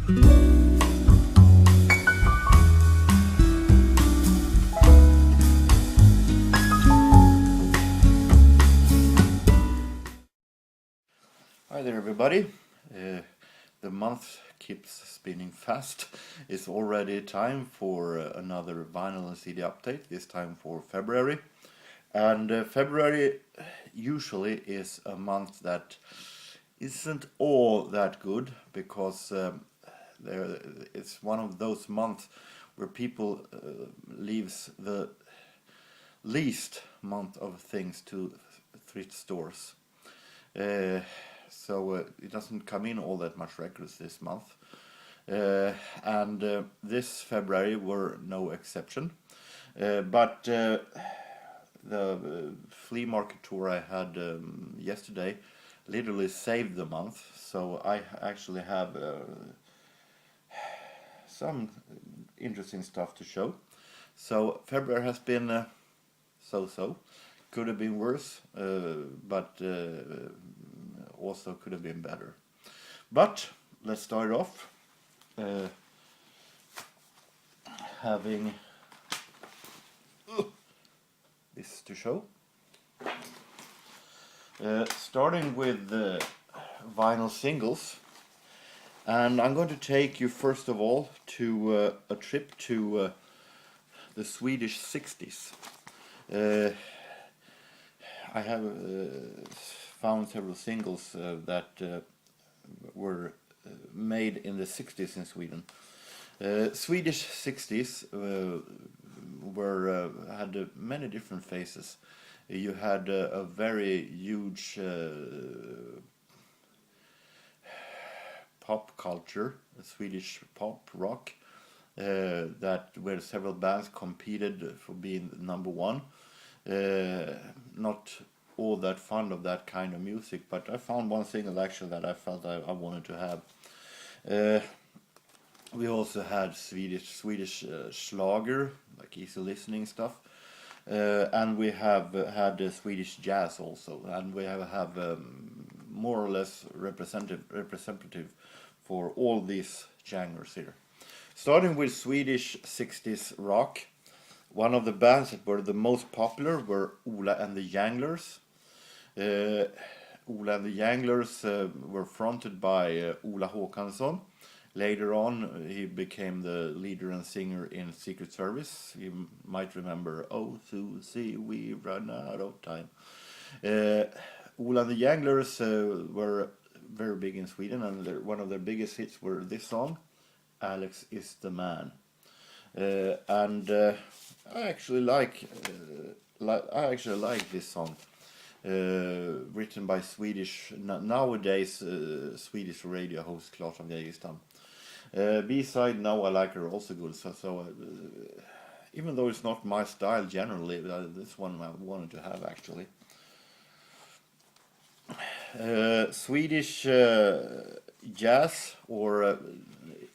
Hi there everybody. The month keeps spinning fast. It's already time for another vinyl and CD update, this time for February. And February usually is a month that isn't all that good because it's one of those months where people leaves the least amount of things to thrift stores. So it doesn't come in all that much records this month. And this February were no exception. But the flea market tour I had yesterday literally saved the month. So I actually have some interesting stuff to show. So February has been so-so. Could have been worse, but also could have been better. But let's start off having this to show. Starting with the vinyl singles, and I'm going to take you first of all to a trip to the Swedish 60s. I have found several singles that were made in the 60s in Sweden. Swedish 60s had many different phases. You had a very huge pop culture, Swedish pop rock, that where several bands competed for being number one. Not all that fond of that kind of music, but I found one single actually that I felt I wanted to have. We also had Swedish schlager, like easy listening stuff, and we have had Swedish jazz also, and we have more or less representative for all these genres here. Starting with Swedish 60s rock. One of the bands that were the most popular were Ola and the Janglers. Ola and the Janglers were fronted by Ola Håkansson. Later on, he became the leader and singer in Secret Service. You might remember, "Oh, Susie, we run out of time." Ola and the Janglers were very big in Sweden, and one of their biggest hits were this song, "Alex is the Man." And I actually like this song, written by nowadays Swedish radio host Claes av Geijerstam. B-side "Now I Like Her" also good. So even though it's not my style generally, this one I wanted to have actually. Swedish jazz, or it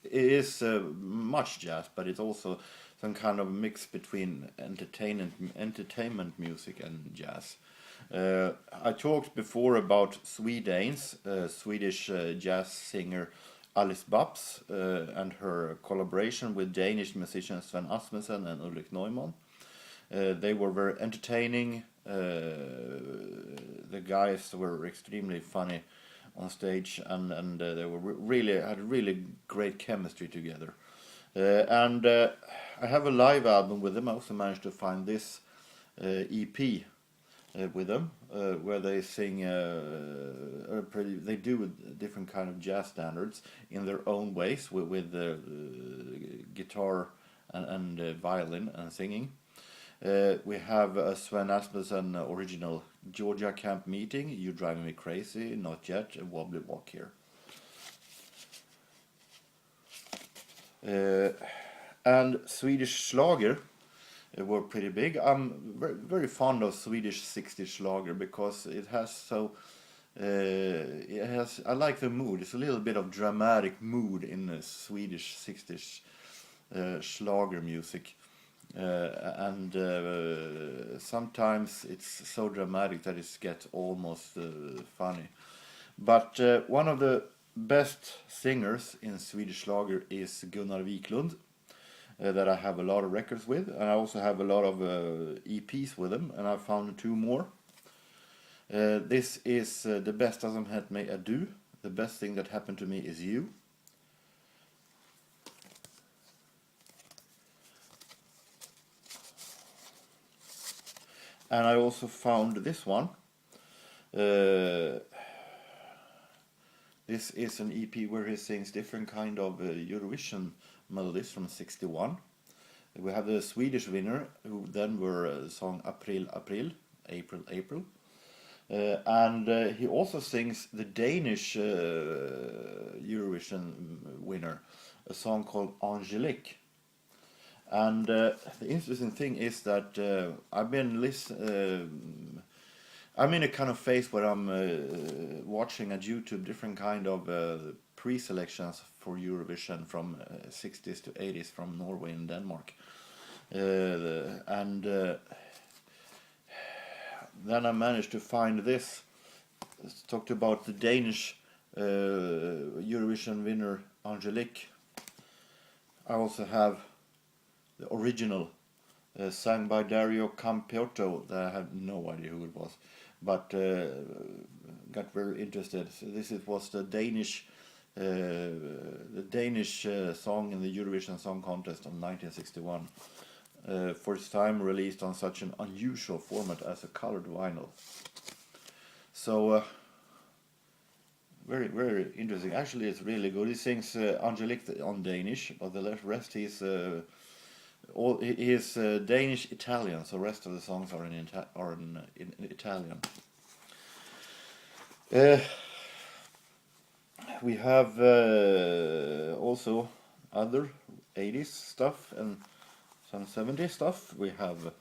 is much jazz, but it's also some kind of mix between entertainment music and jazz. I talked before about Swedanes, Swedish jazz singer Alice Babs, and her collaboration with Danish musicians Sven Asmussen and Ulrik Neumann. They were very entertaining. The guys were extremely funny on stage, and they were had really great chemistry together. And I have a live album with them. I also managed to find this EP with them, where they sing. They do different kind of jazz standards in their own ways with guitar and violin and singing. We have a Sven Asmussen original Georgia Camp Meeting, You Driving Me Crazy, Not Yet, a Wobbly Walk Here. And Swedish Schlager were pretty big. I'm very fond of Swedish 60s Schlager because it has I like the mood. It's a little bit of dramatic mood in the Swedish 60s Schlager music. And sometimes it's so dramatic that it gets almost funny. But one of the best singers in Swedish Lager is Gunnar Wiklund, that I have a lot of records with, and I also have a lot of EPs with him, and I found 2 more. This is The bästa som hänt mig är du, The best thing that happened to me is you. And I also found this one. This is an EP where he sings different kind of Eurovision melodies from '61. We have the Swedish winner, who then were song April, April, April, April. And he also sings the Danish Eurovision winner, a song called Angelique. And the interesting thing is that I'm in a kind of phase where I'm watching at YouTube different kind of pre-selections for Eurovision from 60s to 80s from Norway and Denmark. Then I managed to find this. It's talked about the Danish Eurovision winner Angelique. I also have the original sung by Dario Campiotto, that I have no idea who it was, but got very interested. So this was the Danish song in the Eurovision Song Contest of 1961. First time released on such an unusual format as a colored vinyl. So very, very interesting. Actually, it's really good. He sings Angelique on Danish, but the rest he's Danish Italian. So the rest of the songs are in Italian. We have also other 80s stuff and some 70s stuff. We have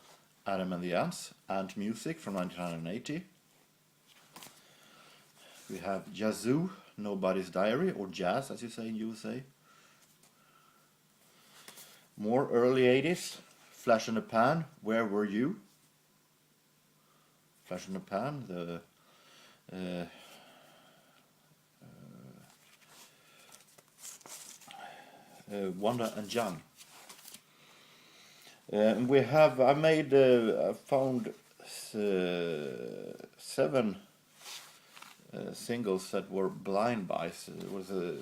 Adam and the Ants, Ant Music from 1980. We have Yazoo, Nobody's Diary, or Jazz as you say in USA. More early 80s, Flash in the Pan, Where Were You? Flash in the Pan, the Wanda and Young. We have, I found 7 singles that were blind buys. It was a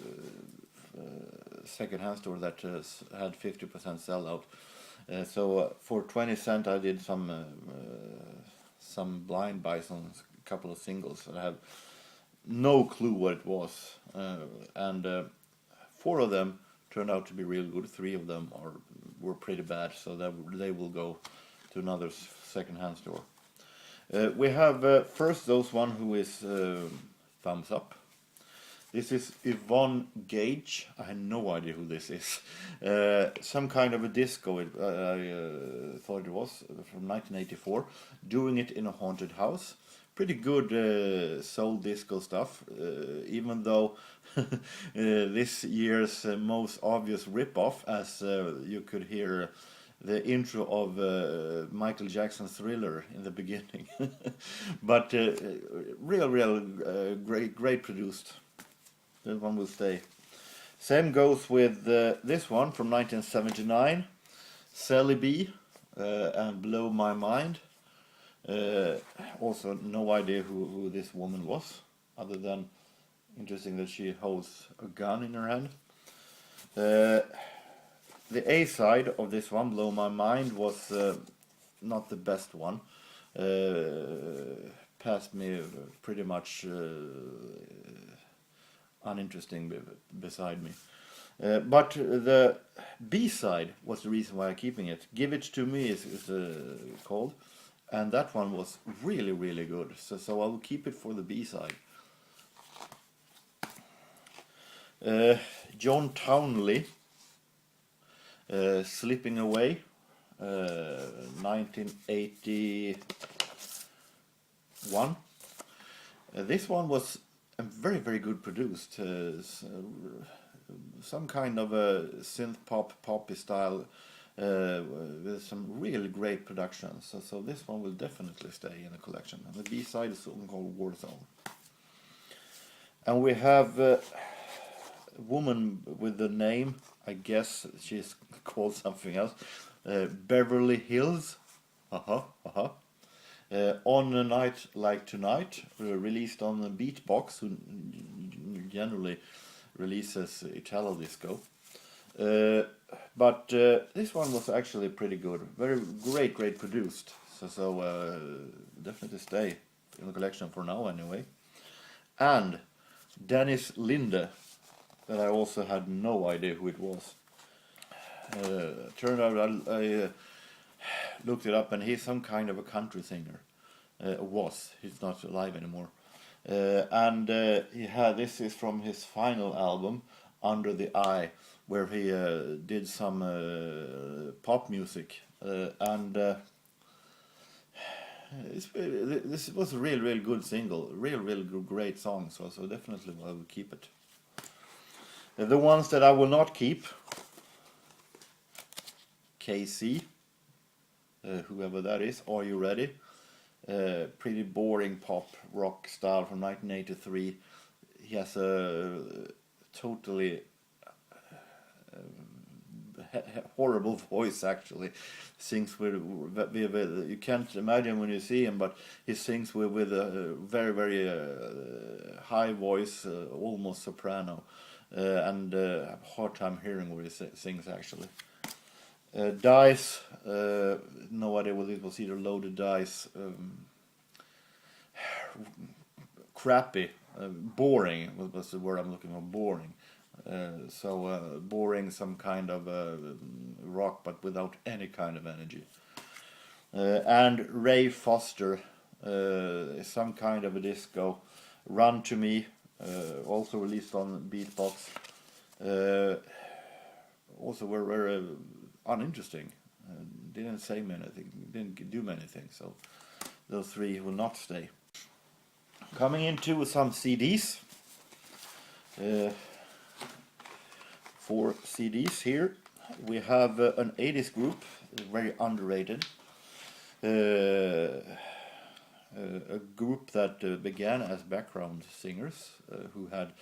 second-hand store that had 50% sellout. So for 20 cents I did some blind buys on a couple of singles. I have no clue what it was. And 4 of them turned out to be real good. 3 of them were pretty bad, so that they will go to another second-hand store. We have first those one who is thumbs up. This is Yvonne Gage. I had no idea who this is. Some kind of a disco, I thought it was, from 1984. Doing it in a haunted house. Pretty good soul disco stuff, even though this year's most obvious rip-off, as you could hear the intro of Michael Jackson's Thriller in the beginning. But real great produced. That one will stay. Same goes with this one from 1979, Sally B and Blow My Mind. Also no idea who this woman was, other than interesting that she holds a gun in her hand. The A side of this one, Blow My Mind, was not the best one. Passed me pretty much uninteresting beside me. But the B side was the reason why I'm keeping it. Give It To Me is called. And that one was really good. So I will keep it for the B side. John Townley, Slipping Away, 1981. This one was very good produced. Some kind of a synth poppy style, with some really great productions. So this one will definitely stay in the collection. And the B side is something called Warzone. And we have woman with the name, I guess she's called something else, Beverly Hills. On a Night Like Tonight, released on the Beatbox, who generally releases Italo disco. But this one was actually pretty good, very great produced. So definitely stay in the collection for now anyway. And Dennis Linde, that I also had no idea who it was. Turned out I looked it up, and he's some kind of a country singer. He's not alive anymore. And this is from his final album, Under the Eye, where he did some pop music. This was a real good single, real great song. So definitely I will keep it. The ones that I will not keep, KC, whoever that is, Are You Ready? Pretty boring pop rock style from 1983. He has a totally horrible voice, actually. Sings with you can't imagine when you see him, but he sings with a very high voice, almost soprano, and I have a hard time hearing what he sings actually. Dice, no idea what it was, either Loaded Dice, crappy, boring was the word I'm looking for, boring. Boring, some kind of rock, but without any kind of energy. And Ray Foster, some kind of a disco. Run to Me, also released on Beatbox. Also were very uninteresting. Didn't say anything, didn't do many things. So those three will not stay. Coming into some CDs. 4 CDs here. We have an 80s group, very underrated. A group that began as background singers, who had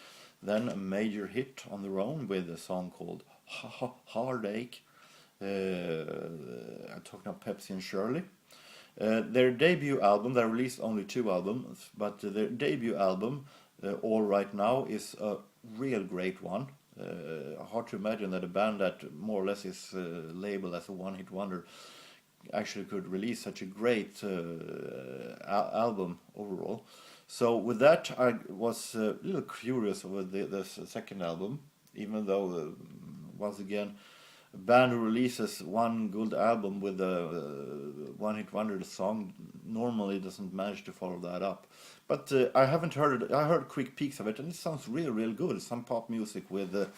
then a major hit on their own with a song called Heartache. I'm talking about Pepsi and Shirley. Their debut album, they released only 2 albums, but their debut album, All Right Now, is a real great one. Hard to imagine that a band that more or less is labeled as a one-hit wonder actually could release such a great album overall. So with that, I was a little curious over the second album, even though once again, a band who releases one good album with a one-hit wonder song normally doesn't manage to follow that up. But I haven't heard it. I heard quick peeks of it, and it sounds real good. Some pop music with a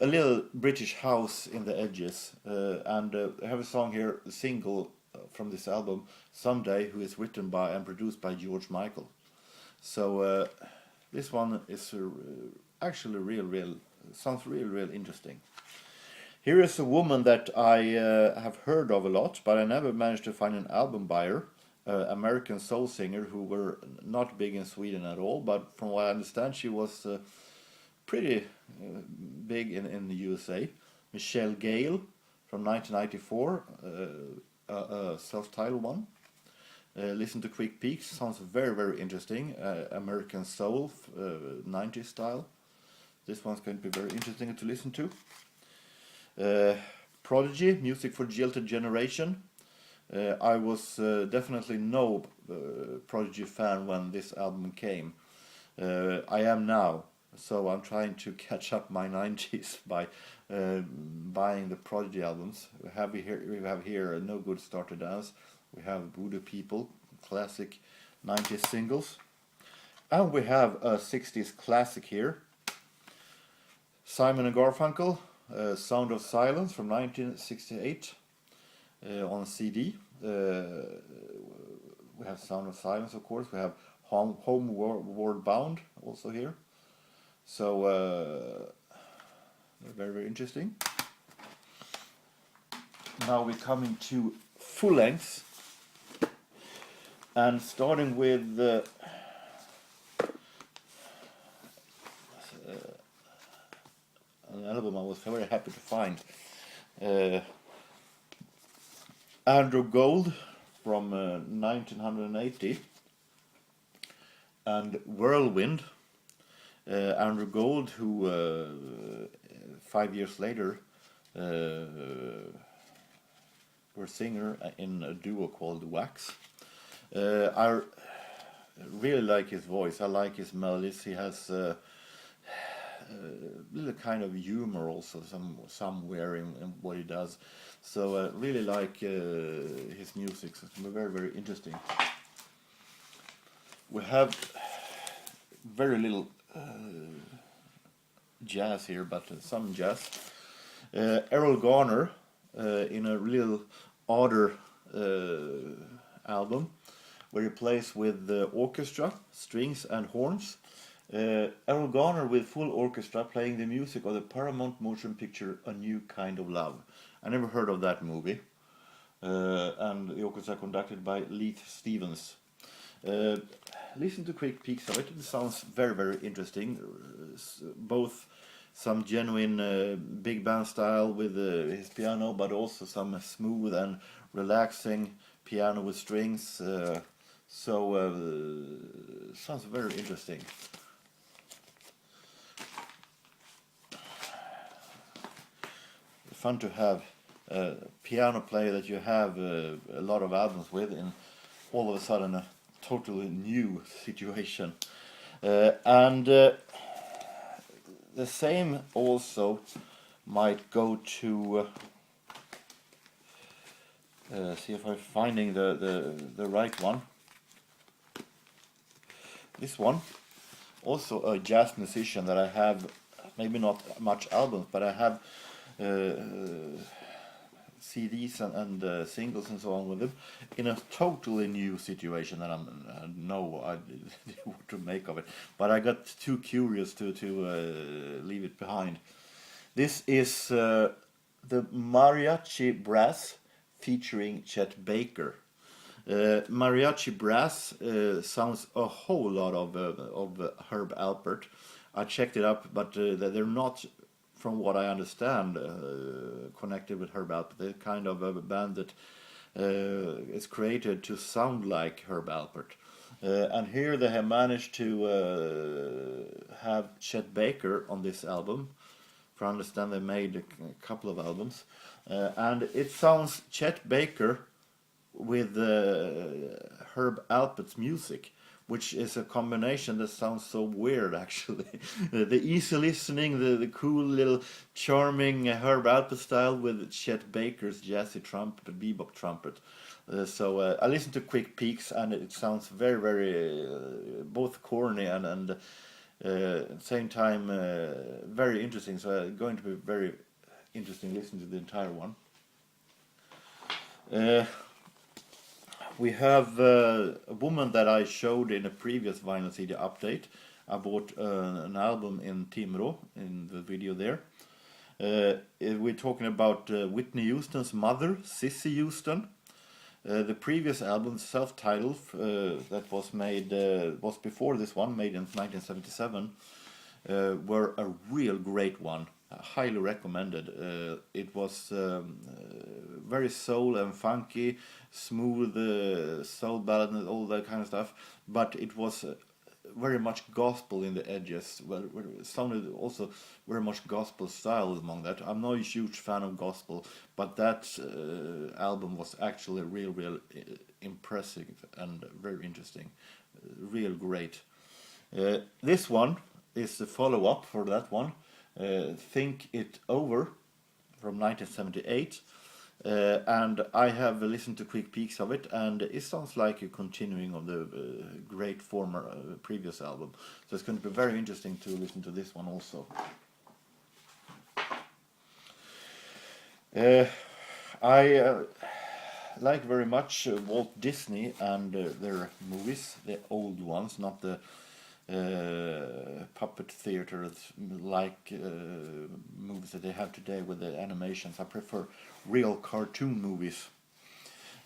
little British house in the edges. And I have a song here, a single from this album, Someday, who is written by and produced by George Michael. So this one is actually sounds real interesting. Here is a woman that I have heard of a lot, but I never managed to find an album by her. American soul singer who were not big in Sweden at all, but from what I understand, she was pretty big in the USA. Michelle Gale from 1994, a self-titled one. Listen to quick peeks, sounds very interesting. American soul, 90s style. This one's going to be very interesting to listen to. Prodigy, Music for Jilted Generation. I was definitely no Prodigy fan when this album came. I am now, so I'm trying to catch up my 90s by buying the Prodigy albums. We have here No Good Start to Dance. We have Voodoo People, classic 90s singles. And we have a 60s classic here. Simon and Garfunkel, Sound of Silence from 1968 on CD. We have Sound of Silence, of course. We have Homeward Bound also here. So very interesting. Now we're coming to full lengths, and starting with album I was very happy to find. Andrew Gold from 1980 and Whirlwind. Andrew Gold, who 5 years later were singer in a duo called Wax. I really like his voice. I like his melodies. He has a little kind of humor also somewhere in what he does. So I really like his music. So it's very, very interesting. We have very little jazz here, but some jazz. Errol Garner in a little odder album where he plays with the orchestra, strings and horns. Errol Garner with full orchestra playing the music of the Paramount motion picture A New Kind of Love. I never heard of that movie. And the orchestra conducted by Leith Stevens. Listen to quick peeks of it. It sounds very, very interesting. Both some genuine big band style with his piano, but also some smooth and relaxing piano with strings. Sounds very interesting. Fun to have a piano player that you have a lot of albums with, and all of a sudden a totally new situation. The same also might go to see if I'm finding the right one. This one, also a jazz musician that I have, maybe not much albums, but I have CDs and singles and so on with him in a totally new situation, and I know what to make of it. But I got too curious to leave it behind. This is the Mariachi Brass featuring Chet Baker. Mariachi Brass sounds a whole lot of Herb Alpert. I checked it up, but they're not, from what I understand, connected with Herb Alpert. They're kind of a band that is created to sound like Herb Alpert. And here they have managed to have Chet Baker on this album. For I understand they made a couple of albums. And it sounds Chet Baker with Herb Alpert's music, which is a combination that sounds so weird, actually. The easy listening, the cool little charming Herb Alpert style with Chet Baker's jazzy trumpet, bebop trumpet. So I listened to quick peeks, and it sounds very, very both corny and at the same time very interesting. So it's going to be very interesting listening to the entire one. We have a woman that I showed in a previous vinyl CD update. I bought an album in Timrå in the video there. We're talking about Whitney Houston's mother, Cissy Houston. The previous album, self-titled, that was made was before this one, made in 1977, were a real great one. Highly recommended. It was very soul and funky, smooth soul ballad and all that kind of stuff, but it was very much gospel in the edges. Well, it sounded also very much gospel style among that. I'm not a huge fan of gospel, but that album was actually real impressive and very interesting, real great. This one is the follow-up for that one. Think It Over from 1978, and I have listened to quick peeks of it, and it sounds like a continuing of the great former previous album. So it's going to be very interesting to listen to this one also. I like very much Walt Disney and their movies, the old ones, not the puppet theater like movies that they have today with the animations. I prefer real cartoon movies.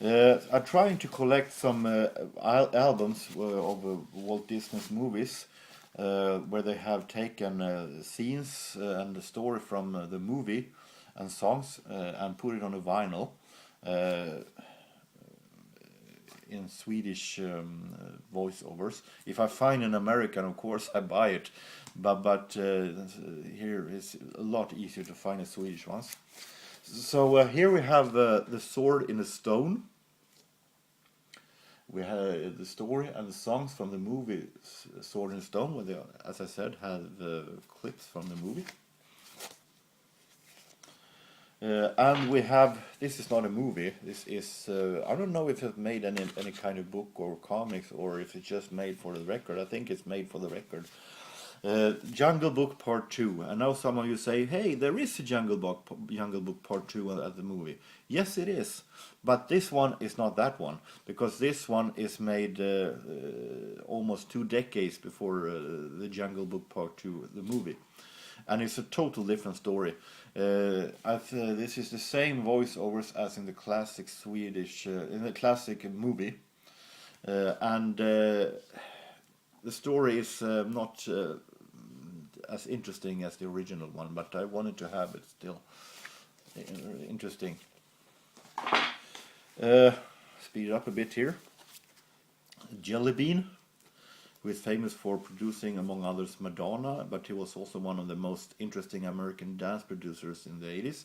I'm trying to collect some albums of Walt Disney's movies. where they have taken scenes and the story from the movie and songs and put it on a vinyl in Swedish voiceovers. If I find an American, of course, I buy it, but here it's a lot easier to find the Swedish ones. So here we have the Sword in the Stone. We have the story and the songs from the movie Sword in the Stone, where they, as I said, have clips from the movie. And we have, this is not a movie, this is, I don't know if it's made any kind of book or comics, or if it's just made for the record. I think it's made for the record. Jungle Book Part 2. And now some of you say, hey, there is a Jungle Book Part 2 at the movie. Yes, it is. But this one is not that one, because this one is made almost 2 decades before the Jungle Book Part 2, the movie. And it's a total different story. This is the same voiceovers as in the classic Swedish, in the classic movie. And the story is not as interesting as the original one, but I wanted to have it still interesting. Speed it up a bit here. Jelly Bean, who is famous for producing, among others, Madonna, but he was also one of the most interesting American dance producers in the 80s.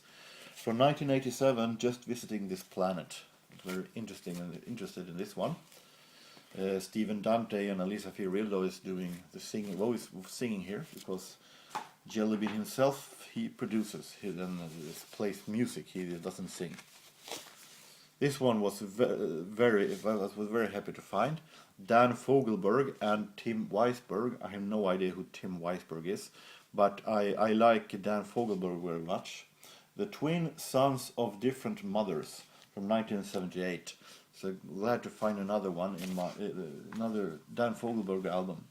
From 1987, Just Visiting This Planet. Very interesting and interested in this one. Stephen Dante and Elisa Fiorillo is doing the singing here, because Jelly Bean himself, he produces, he then plays music, he doesn't sing. This one was I was very happy to find. Dan Fogelberg and Tim Weisberg. I have no idea who Tim Weisberg is, but I like Dan Fogelberg very much. The Twin Sons of Different Mothers from 1978. So glad to find another one in my another Dan Fogelberg album.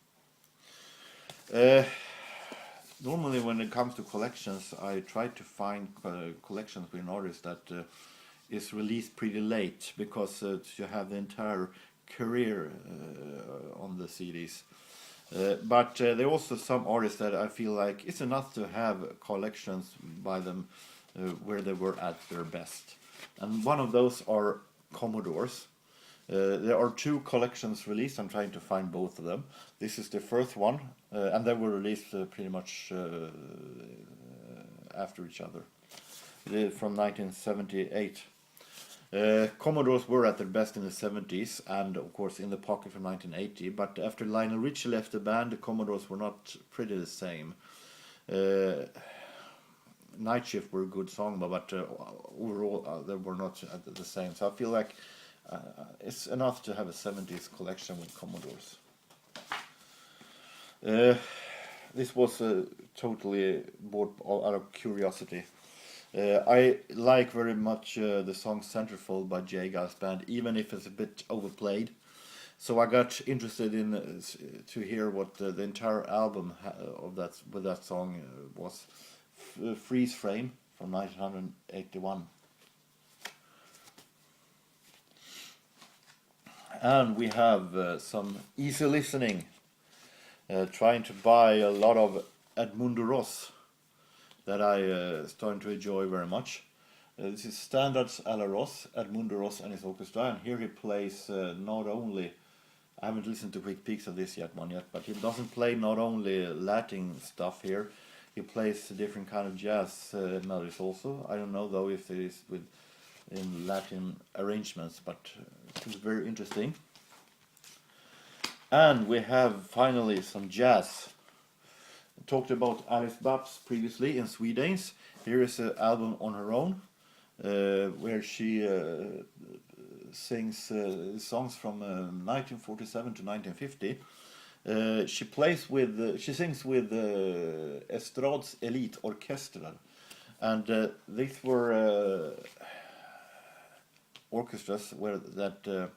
Normally, when it comes to collections, I try to find collections with an artist that is released pretty late, because you have the entire career on the CDs. But there are also some artists that I feel like it's enough to have collections by them where they were at their best. And one of those are Commodores. There are 2 collections released. I'm trying to find both of them. This is the first one, and they were released pretty much after each other. From 1978. Commodores were at their best in the 70s, and of course in the pocket from 1980, but after Lionel Richie left the band, the Commodores were not pretty the same. Night Shift were a good song, but overall they were not the same. So I feel like it's enough to have a 70s collection with Commodores. This was totally bought out of curiosity. I like very much the song Centerfold by JorgenS Band, even if it's a bit overplayed. So I got interested in to hear what the entire album of that song was. Freeze Frame from 1981. And we have some easy listening. Trying to buy a lot of Edmundo Ross that I starting to enjoy very much. This is Standards a la Ross, Edmundo Ross and his orchestra, and here he plays not only, I haven't listened to quick peeks of this yet, but he doesn't play not only Latin stuff here, he plays different kind of jazz melodies also. I don't know though if it is in Latin arrangements, but it's very interesting. And we have finally some jazz. Talked about Alice Babs previously in Swedens. Here is an album on her own, where she sings songs from 1947 to 1950. She sings with Estrade's Elite Orchestra, and these were orchestras where that.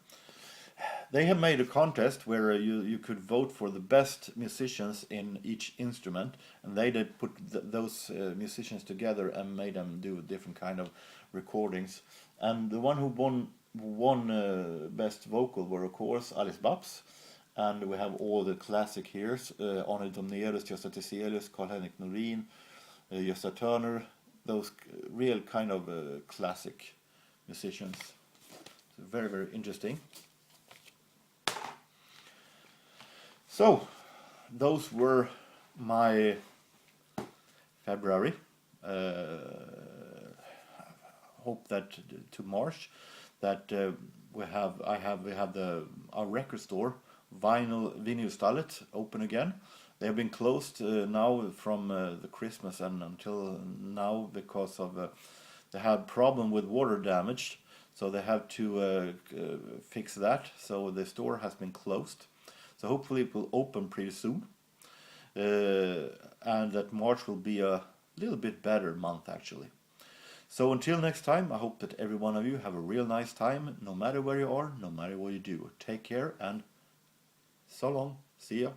They have made a contest where you could vote for the best musicians in each instrument, and they did put those musicians together and made them do different kind of recordings. And the one who won best vocal were of course Alice Babs, and we have all the classic heroes, Arne Domnerus, Gösta Tiselius, Carl-Henrik Norin, Gösta Turner, those real kind of classic musicians. So very, very interesting. So, those were my February. Hope that to March that we have our record store Vinyl open again. They have been closed now from the Christmas and until now because of they had problem with water damage, so they have to fix that. So the store has been closed. So hopefully it will open pretty soon, and that March will be a little bit better month actually. So until next time, I hope that every one of you have a real nice time, no matter where you are, no matter what you do. Take care and so long. See ya.